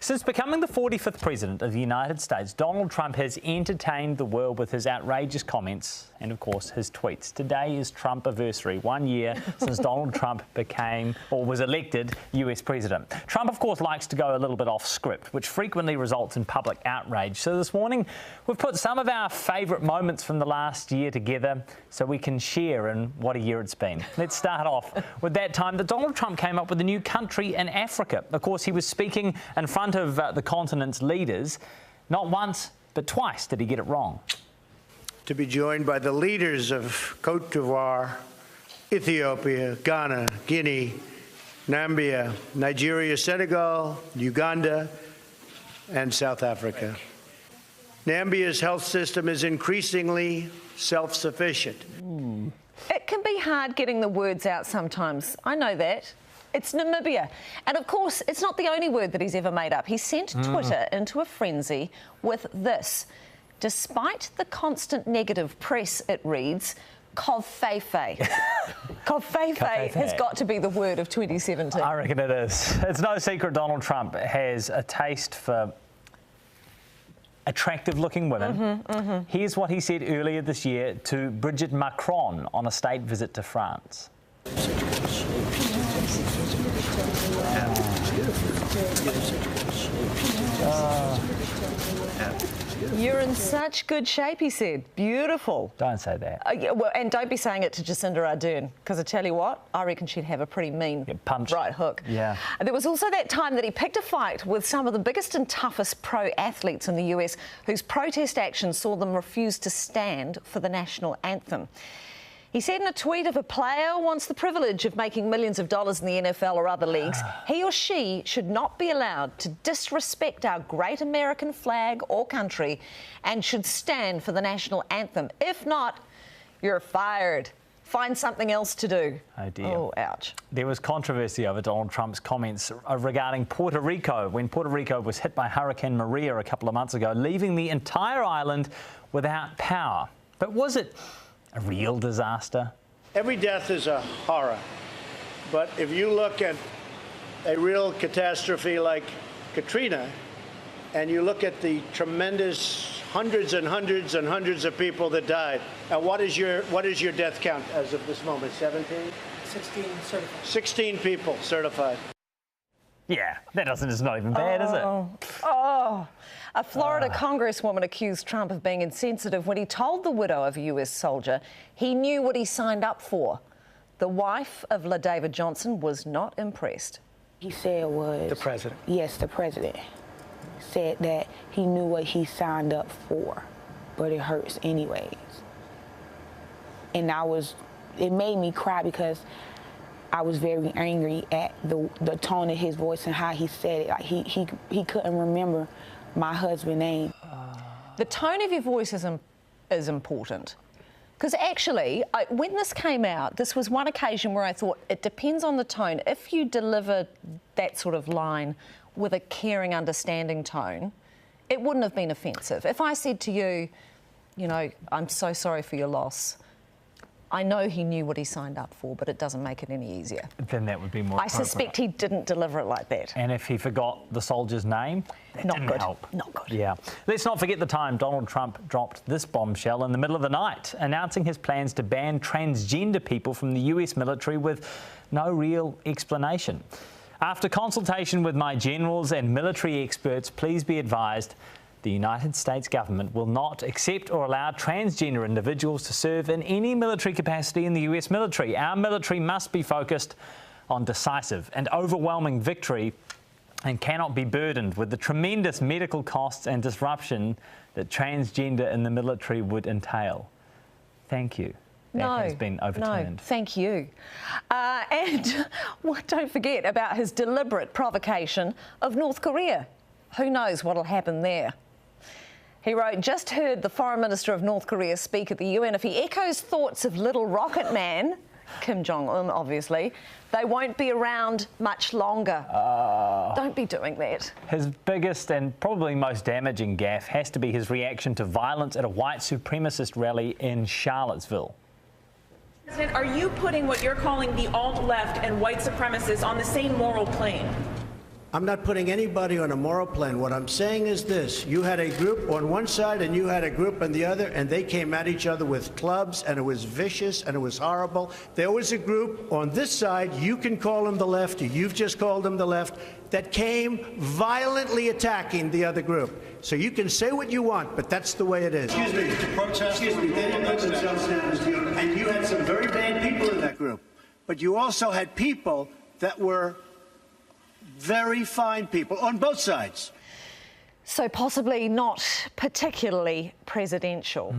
Since becoming the 45th President of the United States, Donald Trump has entertained the world with his outrageous comments and, of course, his tweets. Today is Trump-iversary, 1 year since Donald Trump was elected US President. Trump, of course, likes to go a little bit off script, which frequently results in public outrage. So this morning, we've put some of our favourite moments from the last year together so we can share in what a year it's been. Let's start off with that time that Donald Trump came up with a new country in Africa. Of course, he was speaking in front of the continent's leaders. Not once, but twice did he get it wrong. To be joined by the leaders of Cote d'Ivoire, Ethiopia, Ghana, Guinea, Nambia, Nigeria, Senegal, Uganda, and South Africa. Nambia's health system is increasingly self-sufficient. It can be hard getting the words out sometimes. I know that. It's Namibia. And of course, it's not the only word that he's ever made up. He sent Twitter into a frenzy with this. Despite the constant negative press, it reads, Kovfefe. Kovfefe has got to be the word of 2017. I reckon it is. It's no secret Donald Trump has a taste for attractive-looking women. Here's what he said earlier this year to Brigitte Macron on a state visit to France. You're in such good shape, he said. Beautiful. Don't say that. Yeah, well, and don't be saying it to Jacinda Ardern, because I tell you what, I reckon she'd have a pretty mean right hook. Yeah. There was also that time that he picked a fight with some of the biggest and toughest pro athletes in the US whose protest action saw them refuse to stand for the national anthem. He said in a tweet, if a player wants the privilege of making millions of dollars in the NFL or other leagues, he or she should not be allowed to disrespect our great American flag or country and should stand for the national anthem. If not, you're fired. Find something else to do. Oh, dear. Oh, ouch. There was controversy over Donald Trump's comments regarding Puerto Rico when Puerto Rico was hit by Hurricane Maria a couple of months ago, leaving the entire island without power. But was it a real disaster? Every death is a horror, but if you look at a real catastrophe like Katrina, and you look at the tremendous hundreds and hundreds and hundreds of people that died, and what is your death count as of this moment? 17? 16 certified. 16 people certified. Yeah, it's not even bad, is it? Oh. A Florida congresswoman accused Trump of being insensitive when he told the widow of a US soldier he knew what he signed up for. The wife of LaDavid Johnson was not impressed. He said was... The president? Yes, the president said that he knew what he signed up for, but it hurts anyways. And it made me cry because I was very angry at the tone of his voice and how he said it. Like he couldn't remember my husband's name. The tone of your voice is important. Because actually, when this came out, this was one occasion where I thought it depends on the tone. If you deliver that sort of line with a caring, understanding tone, it wouldn't have been offensive. If I said to you, you know, I'm so sorry for your loss, I know he knew what he signed up for, but it doesn't make it any easier. Then that would be more I suspect he didn't deliver it like that. And if he forgot the soldier's name, that didn't help. Not good. Yeah. Let's not forget the time Donald Trump dropped this bombshell in the middle of the night, announcing his plans to ban transgender people from the US military with no real explanation. After consultation with my generals and military experts, please be advised the United States government will not accept or allow transgender individuals to serve in any military capacity in the US military. Our military must be focused on decisive and overwhelming victory and cannot be burdened with the tremendous medical costs and disruption that transgender in the military would entail. Thank you. That has been overturned. No, thank you. And don't forget about his deliberate provocation of North Korea. Who knows what'll happen there? He wrote, just heard the Foreign Minister of North Korea speak at the UN. If he echoes thoughts of little rocket man, Kim Jong-un, obviously, they won't be around much longer. Don't be doing that. His biggest and probably most damaging gaffe has to be his reaction to violence at a white supremacist rally in Charlottesville. President, are you putting what you're calling the alt-left and white supremacists on the same moral plane? I'm not putting anybody on a moral plane. What I'm saying is this. You had a group on one side and you had a group on the other, and they came at each other with clubs, and it was vicious and it was horrible. There was a group on this side, you can call them the left, or you've just called them the left, that came violently attacking the other group. So you can say what you want, but that's the way it is. Excuse me, to protest. Excuse me, they didn't put themselves down as you, and you had some very bad people in that group. But you also had people that were very fine people on both sides. So possibly not particularly presidential.